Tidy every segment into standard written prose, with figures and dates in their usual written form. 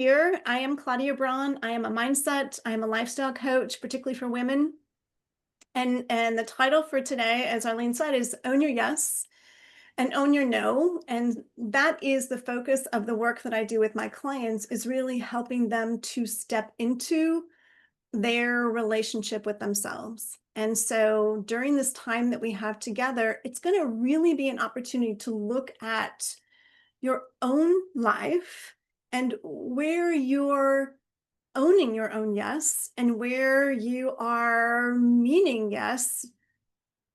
Here, I am Claudia Braun. I am a mindset, I am a lifestyle coach, particularly for women. And the title for today, as Arlene said, is Own Your Yes and Own Your No. And that is the focus of the work that I do with my clients, is really helping them to step into their relationship with themselves. And so during this time that we have together, it's going to really be an opportunity to look at your own life and where you're owning your own yes and where you are meaning yes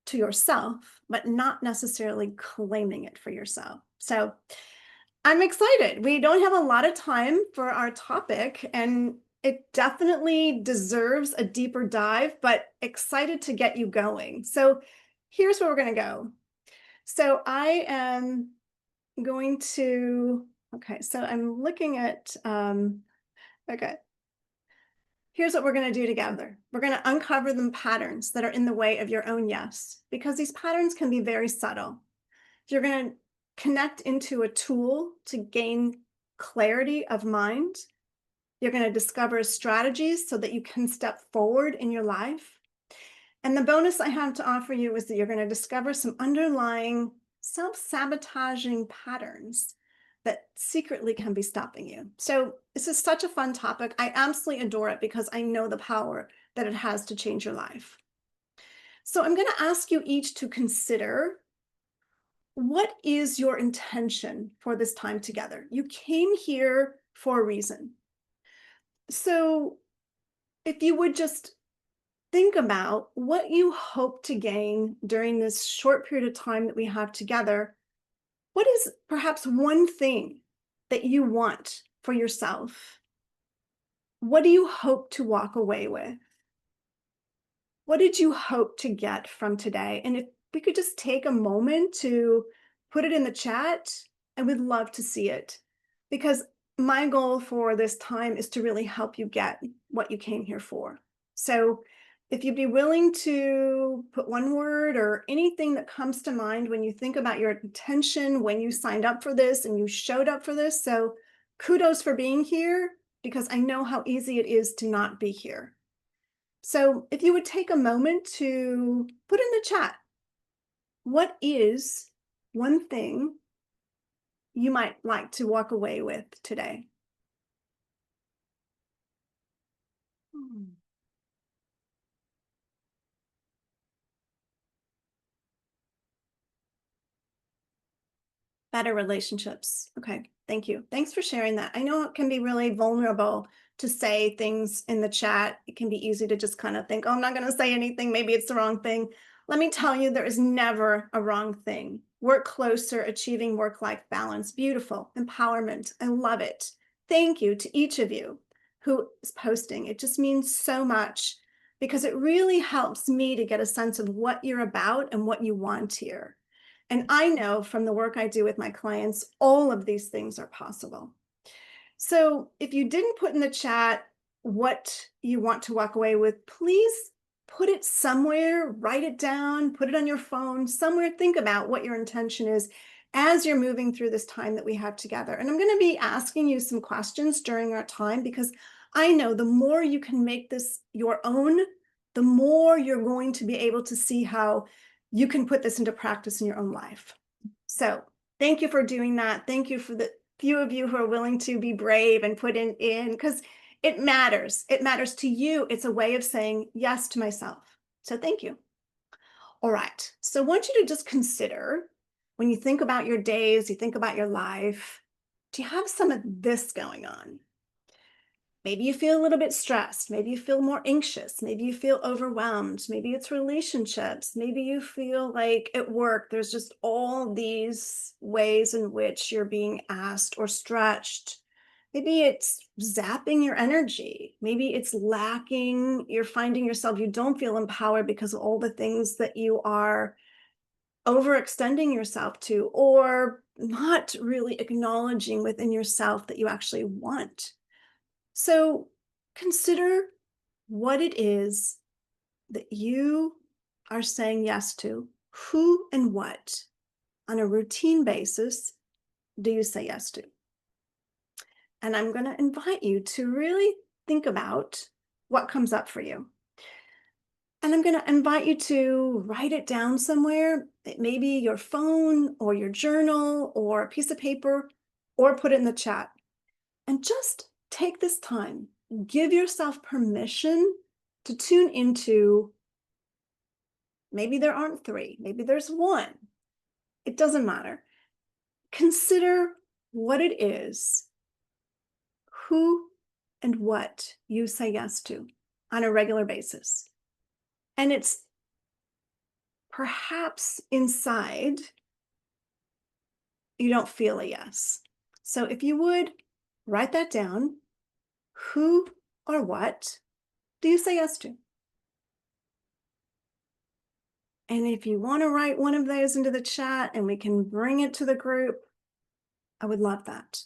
to yourself, but not necessarily claiming it for yourself. So I'm excited. We don't have a lot of time for our topic, and it definitely deserves a deeper dive, but excited to get you going. So here's where we're going to go. So I am going to, okay, so I'm looking at, okay, here's what we're going to do together. We're going to uncover the patterns that are in the way of your own yes, because these patterns can be very subtle. You're going to connect into a tool to gain clarity of mind. You're going to discover strategies so that you can step forward in your life. And the bonus I have to offer you is that you're going to discover some underlying self-sabotaging patterns that secretly can be stopping you. So this is such a fun topic. I absolutely adore it because I know the power that it has to change your life. So I'm going to ask you each to consider, what is your intention for this time together? You came here for a reason. So if you would just think about what you hope to gain during this short period of time that we have together. What is perhaps one thing that you want for yourself? What do you hope to walk away with? What did you hope to get from today? And if we could just take a moment to put it in the chat, I would love to see it, because my goal for this time is to really help you get what you came here for. So if you'd be willing to put one word or anything that comes to mind when you think about your intention, when you signed up for this and you showed up for this. So kudos for being here, because I know how easy it is to not be here. So if you would take a moment to put in the chat, what is one thing you might like to walk away with today? Better relationships. Okay, thank you. Thanks for sharing that. I know it can be really vulnerable to say things in the chat. It can be easy to just kind of think, oh, I'm not going to say anything. Maybe it's the wrong thing. Let me tell you, there is never a wrong thing. Work closer, achieving work-life balance. Beautiful. Empowerment. I love it. Thank you to each of you who is posting. It just means so much, because it really helps me to get a sense of what you're about and what you want here. And I know from the work I do with my clients, all of these things are possible. So if you didn't put in the chat what you want to walk away with, please put it somewhere, write it down, put it on your phone, somewhere. Think about what your intention is as you're moving through this time that we have together. And I'm going to be asking you some questions during our time, because I know the more you can make this your own, the more you're going to be able to see how you can put this into practice in your own life. So thank you for doing that. Thank you for the few of you who are willing to be brave and put in, because it matters. It matters to you. It's a way of saying yes to myself. So thank you. All right. So I want you to just consider, when you think about your days, you think about your life, do you have some of this going on? Maybe you feel a little bit stressed. Maybe you feel more anxious. Maybe you feel overwhelmed. Maybe it's relationships. Maybe you feel like at work, there's just all these ways in which you're being asked or stretched. Maybe it's zapping your energy. Maybe it's lacking. You're finding yourself, you don't feel empowered because of all the things that you are overextending yourself to, or not really acknowledging within yourself that you actually want. So consider what it is that you are saying yes to. Who and what on a routine basis do you say yes to? And I'm going to invite you to really think about what comes up for you. And I'm going to invite you to write it down somewhere, maybe your phone or your journal or a piece of paper, or put it in the chat. And just take this time, give yourself permission to tune into, maybe there aren't three, maybe there's one. It doesn't matter. Consider what it is, who and what you say yes to on a regular basis. And it's perhaps inside you don't feel a yes. So if you would write that down, who or what do you say yes to? And if you want to write one of those into the chat and we can bring it to the group, I would love that.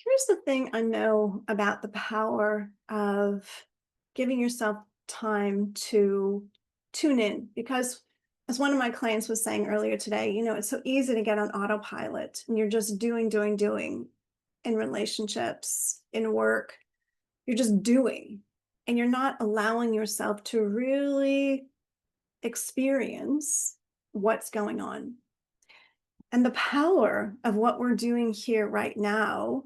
Here's the thing I know about the power of giving yourself time to tune in, because as one of my clients was saying earlier today, it's so easy to get on autopilot and you're just doing in relationships, in work. You're just doing, and you're not allowing yourself to really experience what's going on. And the power of what we're doing here right now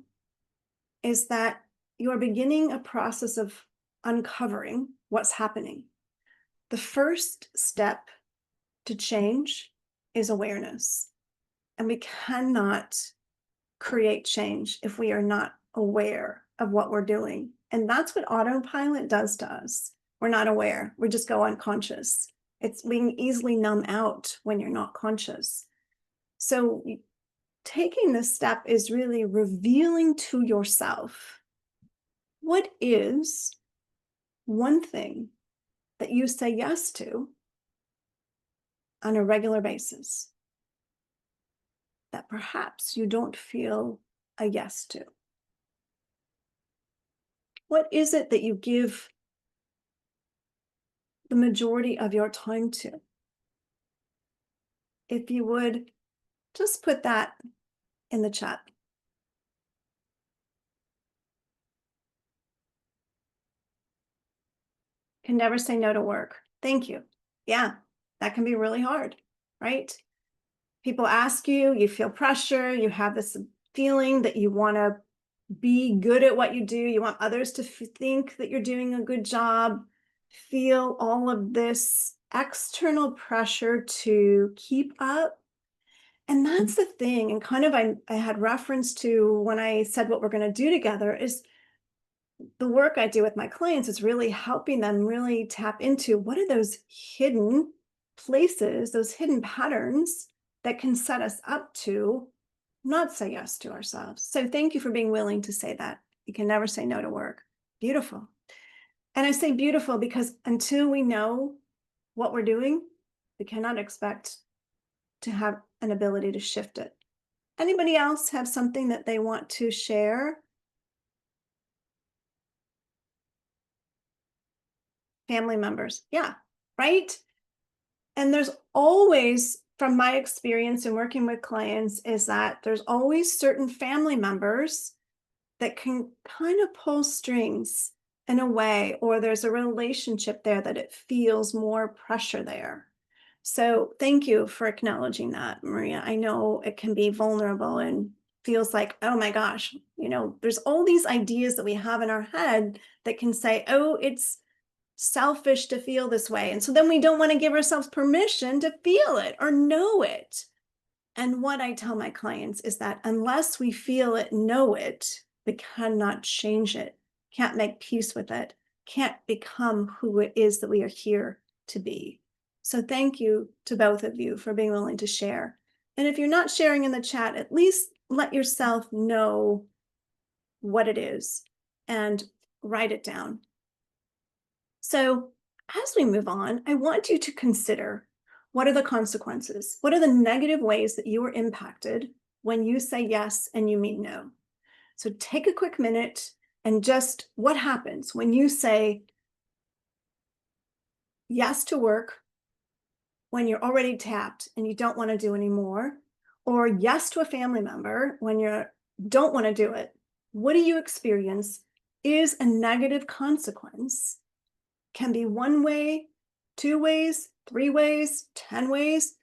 is that you're beginning a process of uncovering what's happening. The first step to change is awareness. And we cannot create change if we are not aware of what we're doing. And that's what autopilot does to us. We're not aware. We just go unconscious. We can easily numb out when you're not conscious. So taking this step is really revealing to yourself, what is one thing that you say yes to on a regular basis that perhaps you don't feel a yes to? What is it that you give the majority of your time to? If you would just put that in the chat. Can never say no to work. Thank you. Yeah, that can be really hard, right? People ask you, you feel pressure, you have this feeling that you want to be good at what you do. You want others to think that you're doing a good job, feel all of this external pressure to keep up. And that's the thing. And kind of I had reference to when I said what we're going to do together is the work I do with my clients is really helping them really tap into what are those hidden places, those hidden patterns that can set us up to not say yes to ourselves. So thank you for being willing to say that. You can never say no to work. Beautiful. And I say beautiful because until we know what we're doing, we cannot expect to have an ability to shift it. Anybody else have something that they want to share? Family members. Yeah, right? And there's always, from my experience in working with clients, is that there's always certain family members that can kind of pull strings in a way, or there's a relationship there that it feels more pressure there. So thank you for acknowledging that, Maria. I know it can be vulnerable and feels like, oh my gosh, there's all these ideas that we have in our head that can say, oh, it's selfish to feel this way. And so then we don't want to give ourselves permission to feel it or know it. And what I tell my clients is that unless we feel it, know it, we cannot change it, can't make peace with it, can't become who it is that we are here to be. So thank you to both of you for being willing to share. And if you're not sharing in the chat, at least let yourself know what it is and write it down. So as we move on, I want you to consider, what are the consequences? What are the negative ways that you are impacted when you say yes and you mean no? So take a quick minute And just what happens when you say yes to work when you're already tapped and you don't want to do anymore, or yes to a family member when you don't want to do it. What do you experience is a negative consequence. Can be one way, two ways, three ways, 10 ways.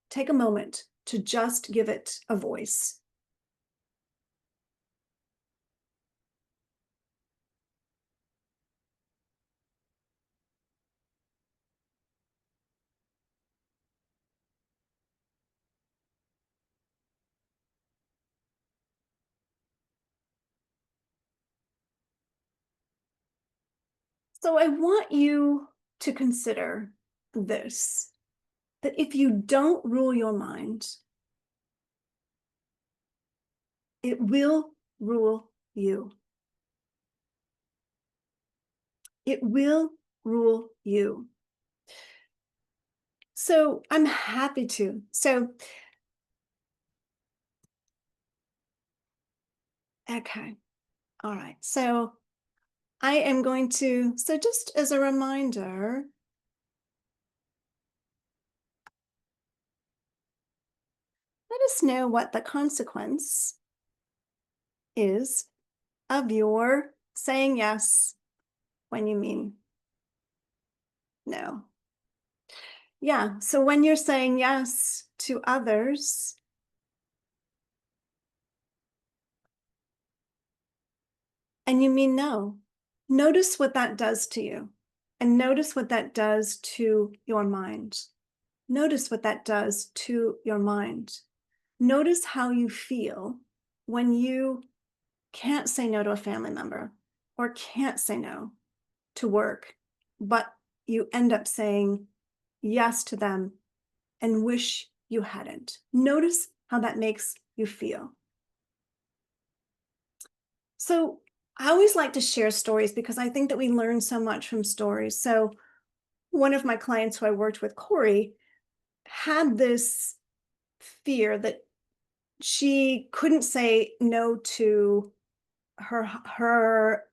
Take a moment to just give it a voice. So I want you to consider this, that if you don't rule your mind, it will rule you. It will rule you. So I'm happy to. Okay. All right. So I am going to, so just as a reminder, let us know what the consequence is of your saying yes when you mean no. Yeah. So when you're saying yes to others and you mean no, notice what that does to you and notice what that does to your mind. Notice what that does to your mind. Notice how you feel when you can't say no to a family member or can't say no to work, but you end up saying yes to them and wish you hadn't. Notice how that makes you feel. So I always like to share stories because I think that we learn so much from stories. So one of my clients who I worked with, Corey, had this fear that she couldn't say no to her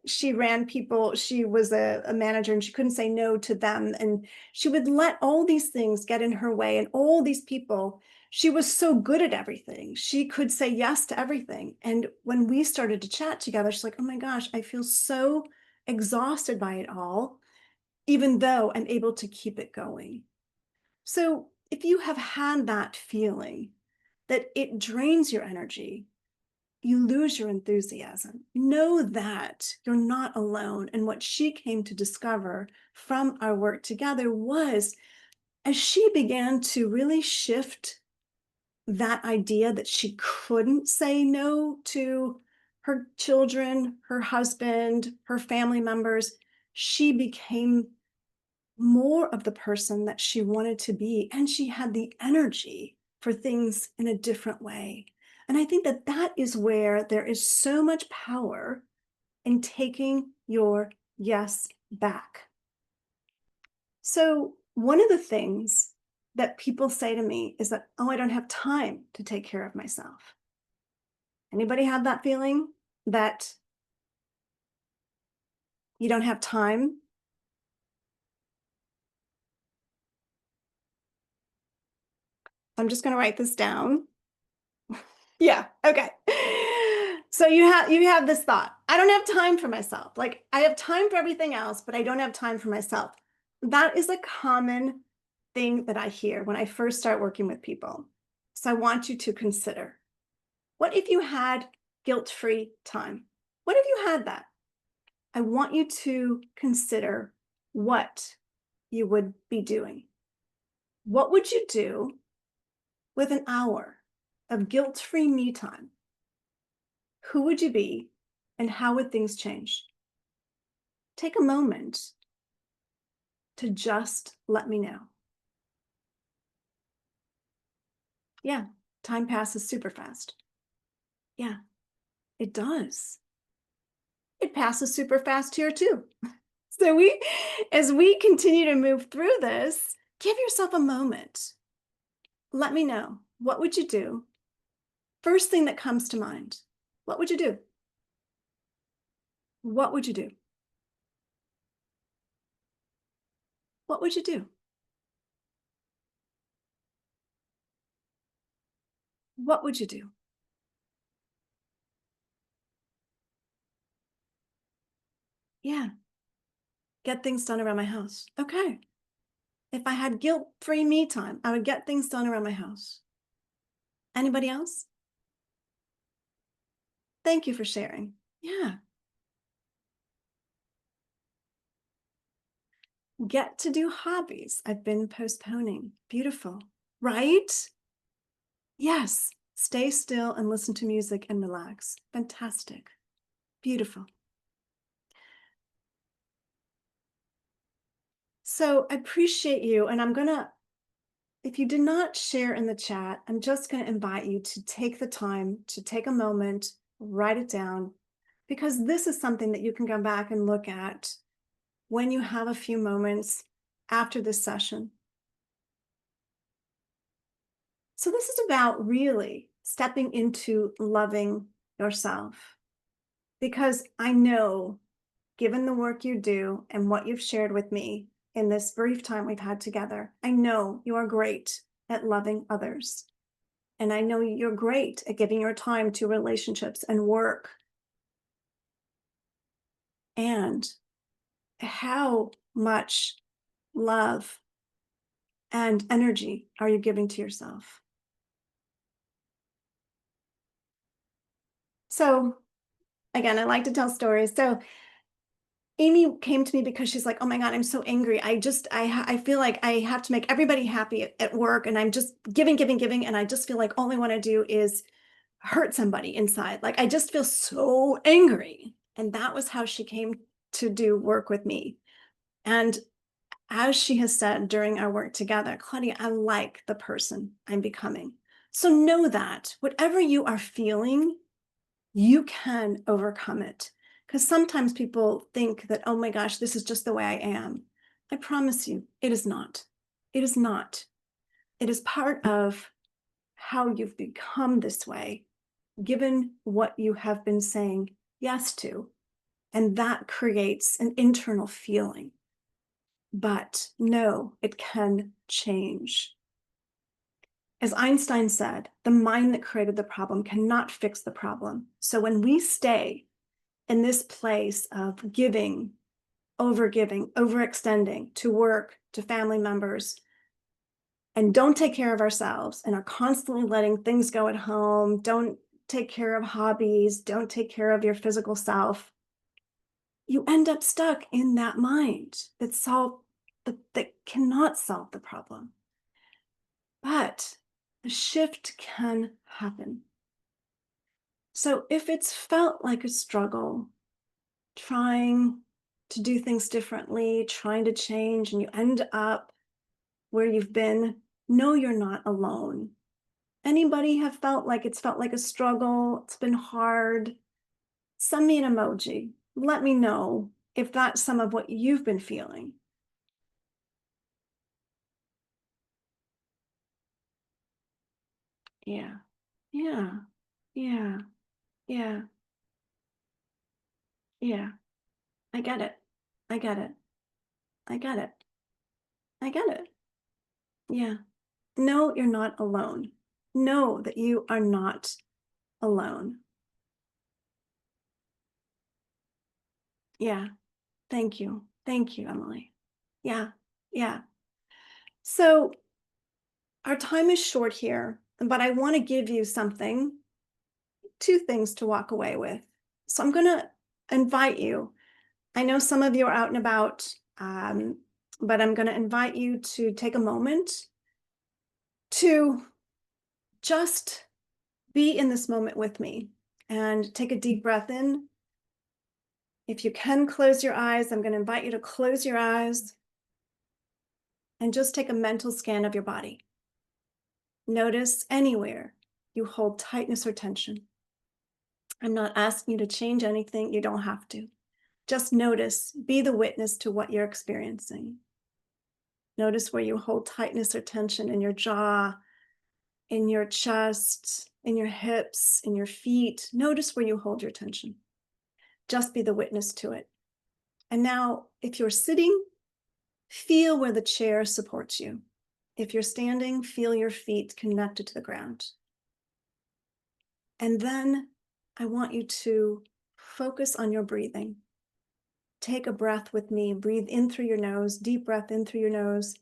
she ran people. She was a manager and she couldn't say no to them, and she would let all these things get in her way, and all these people. She was so good at everything, she could say yes to everything. And when we started to chat together, she's like, oh my gosh, I feel so exhausted by it all, even though I'm able to keep it going. So if you have had that feeling that it drains your energy, you lose your enthusiasm, know that you're not alone. And what she came to discover from our work together was, as she began to really shift that idea that she couldn't say no to her children, her husband, her family members, she became more of the person that she wanted to be. And she had the energy for things in a different way. And I think that that is where there is so much power in taking your yes back. So one of the things that people say to me is that, oh, I don't have time to take care of myself. Anybody have that feeling that you don't have time? I'm just going to write this down. Yeah. Okay. So you have this thought. I don't have time for myself. Like, I have time for everything else, but I don't have time for myself. That is a common thing that I hear when I first start working with people. So I want you to consider, what if you had guilt-free time? What if you had that? I want you to consider what you would be doing. What would you do with an hour of guilt-free me time? Who would you be and how would things change? Take a moment to just let me know. Yeah, time passes super fast. Yeah, it does. It passes super fast here too. So as we continue to move through this, give yourself a moment. Let me know. What would you do? First thing that comes to mind, what would you do? What would you do? What would you do? What would you do? Yeah, get things done around my house. Okay. If I had guilt-free me time, I would get things done around my house. Anybody else? Thank you for sharing. Yeah. Get to do hobbies I've been postponing. Beautiful. Right? Yes. Stay still and listen to music and relax. Fantastic. Beautiful. So I appreciate you. And if you did not share in the chat, I'm just going to invite you to take the time to take a moment, write it down, because this is something that you can go back and look at when you have a few moments after this session. So this is about really stepping into loving yourself, because I know, given the work you do and what you've shared with me in this brief time we've had together, I know you are great at loving others. And I know you're great at giving your time to relationships and work. And how much love and energy are you giving to yourself? So, again, I like to tell stories. So, Amy came to me because she's like, "Oh my God, I'm so angry. I feel like I have to make everybody happy at work, and I'm just giving, giving, giving, and I just feel like all I want to do is hurt somebody inside. Like I just feel so angry." And that was how she came to do work with me. And as she has said during our work together, "Claudia, I like the person I'm becoming." So know that whatever you are feeling, you can overcome it. Because sometimes people think that, "Oh my gosh, this is just the way I am." I promise you, it is not. It is not. It is part of how you've become this way, given what you have been saying yes to. And that creates an internal feeling. But no, it can change. As Einstein said, the mind that created the problem cannot fix the problem. So when we stay in this place of giving, overextending to work, to family members, and don't take care of ourselves and are constantly letting things go at home, don't take care of hobbies, don't take care of your physical self, you end up stuck in that mind that cannot solve the problem. But the shift can happen. So if it's felt like a struggle, trying to do things differently, trying to change, and you end up where you've been, know you're not alone. Anybody have felt like a struggle? It's been hard. Send me an emoji. Let me know if that's some of what you've been feeling. Yeah. Yeah. Yeah. Yeah. Yeah. I get it. I get it. I get it. I get it. Yeah. No, you're not alone. Know that you are not alone. Yeah. Thank you. Thank you, Emily. Yeah. Yeah. So our time is short here, but I want to give you something, two things to walk away with. So I'm going to invite you. I know some of you are out and about, but I'm going to invite you to take a moment to just be in this moment with me and take a deep breath in. If you can close your eyes, I'm going to invite you to close your eyes and just take a mental scan of your body. Notice anywhere you hold tightness or tension. I'm not asking you to change anything. You don't have to. Just notice, be the witness to what you're experiencing. Notice where you hold tightness or tension in your jaw, in your chest, in your hips, in your feet. Notice where you hold your tension. Just be the witness to it. And now, if you're sitting, feel where the chair supports you. If you're standing, feel your feet connected to the ground. And then I want you to focus on your breathing. Take a breath with me. Breathe in through your nose, deep breath in through your nose.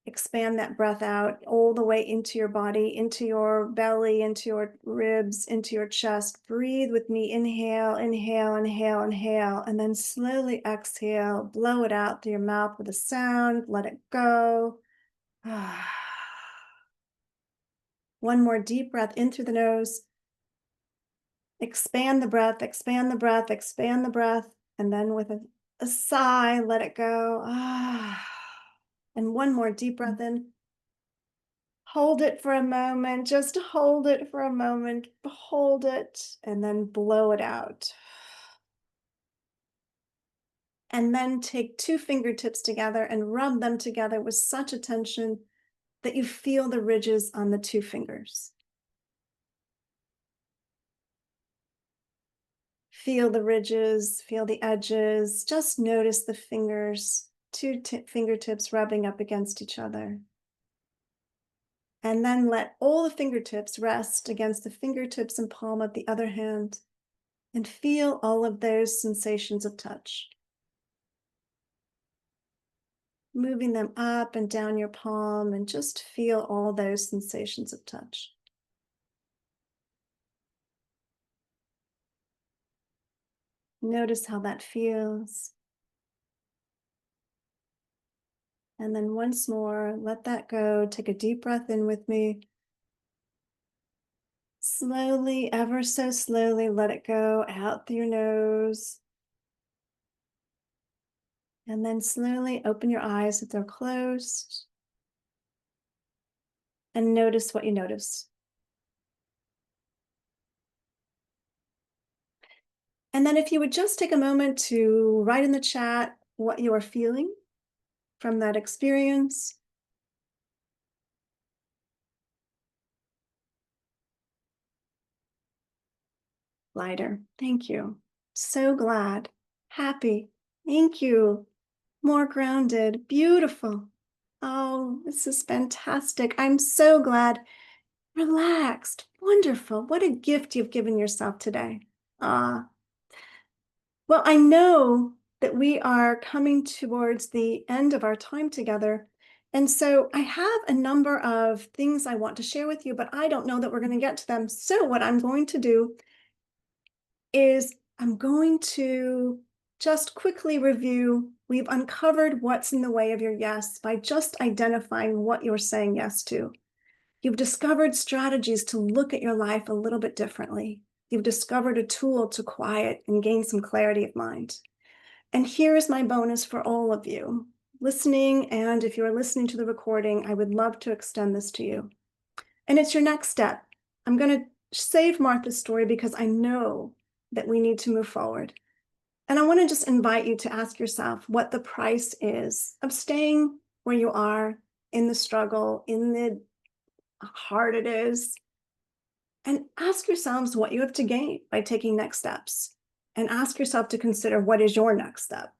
Expand that breath out all the way into your body, into your belly, into your ribs, into your chest. Breathe with me. Inhale, inhale, inhale, inhale, and then slowly exhale. Blow it out through your mouth with a sound. Let it go. One more deep breath in through the nose. Expand the breath, expand the breath, expand the breath. And then with a sigh, let it go. And one more deep breath in. Hold it for a moment. Just hold it for a moment. Hold it and then blow it out. And then take two fingertips together and rub them together with such attention that you feel the ridges on the two fingers. Feel the ridges, feel the edges. Just notice the fingers, two fingertips rubbing up against each other. And then let all the fingertips rest against the fingertips and palm of the other hand, and feel all of those sensations of touch. Moving them up and down your palm, and just feel all those sensations of touch. Notice how that feels. And then once more, let that go. Take a deep breath in with me. Slowly, ever so slowly, let it go out through your nose. And then slowly open your eyes if they're closed. And notice what you notice. And then if you would just take a moment to write in the chat what you are feeling from that experience. Lighter. Thank you. So glad. Happy. Thank you. More grounded. Beautiful. Oh, this is fantastic. I'm so glad. Relaxed. Wonderful. What a gift you've given yourself today. Ah. Well, I know that we are coming towards the end of our time together. And so I have a number of things I want to share with you, but I don't know that we're going to get to them. So what I'm going to do is I'm going to just quickly review. We've uncovered what's in the way of your yes by just identifying what you're saying yes to. You've discovered strategies to look at your life a little bit differently. You've discovered a tool to quiet and gain some clarity of mind. And here is my bonus for all of you listening. And if you're listening to the recording, I would love to extend this to you. And it's your next step. I'm going to save Martha's story because I know that we need to move forward. And I want to just invite you to ask yourself what the price is of staying where you are in the struggle, in the hard it is. And ask yourselves what you have to gain by taking next steps. And ask yourself to consider what is your next step.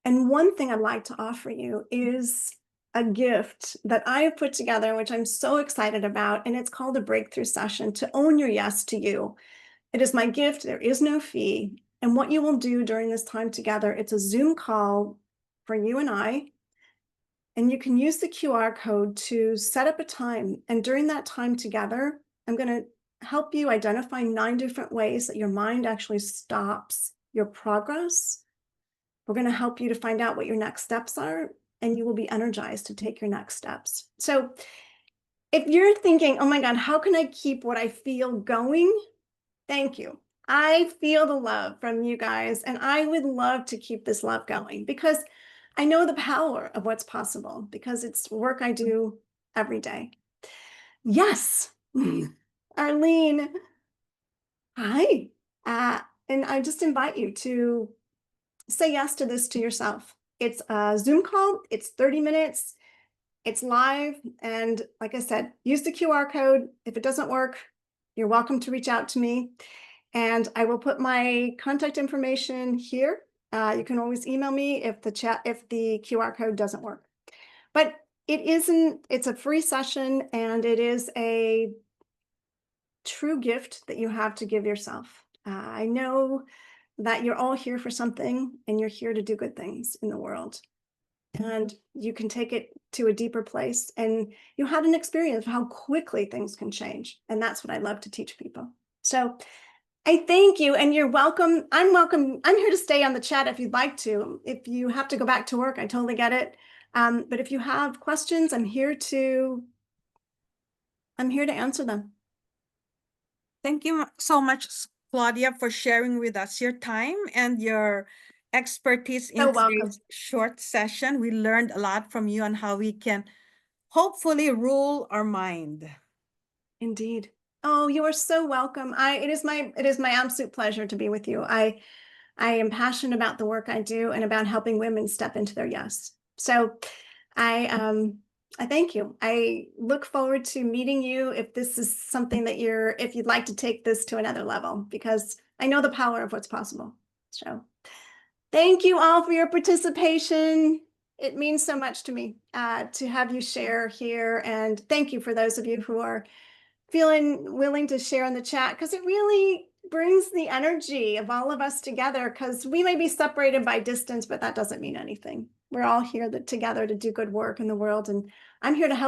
And one thing I'd like to offer you is a gift that I have put together, which I'm so excited about. And it's called a breakthrough session to own your yes to you. It is my gift. There is no fee. And what you will do during this time together, it's a Zoom call for you and I. And you can use the QR code to set up a time. And during that time together, I'm going to help you identify 9 different ways that your mind actually stops your progress. We're going to help you to find out what your next steps are, and you will be energized to take your next steps. So if you're thinking, oh my God, how can I keep what I feel going? Thank you. I feel the love from you guys, and I would love to keep this love going because I know the power of what's possible because it's work I do every day. Yes, Arlene. Hi. And I just invite you to say yes to this to yourself. It's a Zoom call. It's 30 minutes. It's live. And like I said, use the QR code. If it doesn't work, you're welcome to reach out to me. And I will put my contact information here. You can always email me if the QR code doesn't work. But it's a free session, and it is a true gift that you have to give yourself. I know that you're all here for something, and you're here to do good things in the world. And you can take it to a deeper place, and you had an experience of how quickly things can change. And that's what I love to teach people. So I thank you, and you're welcome. I'm welcome. I'm here to stay on the chat if you'd like to. If you have to go back to work, I totally get it. But if you have questions, I'm here to answer them. Thank you so much, Claudia, for sharing with us your time and your expertise in today's short session. We learned a lot from you on how we can hopefully rule our mind. Indeed. Oh, you are so welcome. It is my absolute pleasure to be with you. I am passionate about the work I do and about helping women step into their yes. So I thank you. I look forward to meeting you if this is something that if you'd like to take this to another level, because I know the power of what's possible. So thank you all for your participation. It means so much to me to have you share here. And thank you for those of you who are feeling willing to share in the chat, because it really brings the energy of all of us together, because we may be separated by distance, but that doesn't mean anything. We're all here together to do good work in the world, and I'm here to help.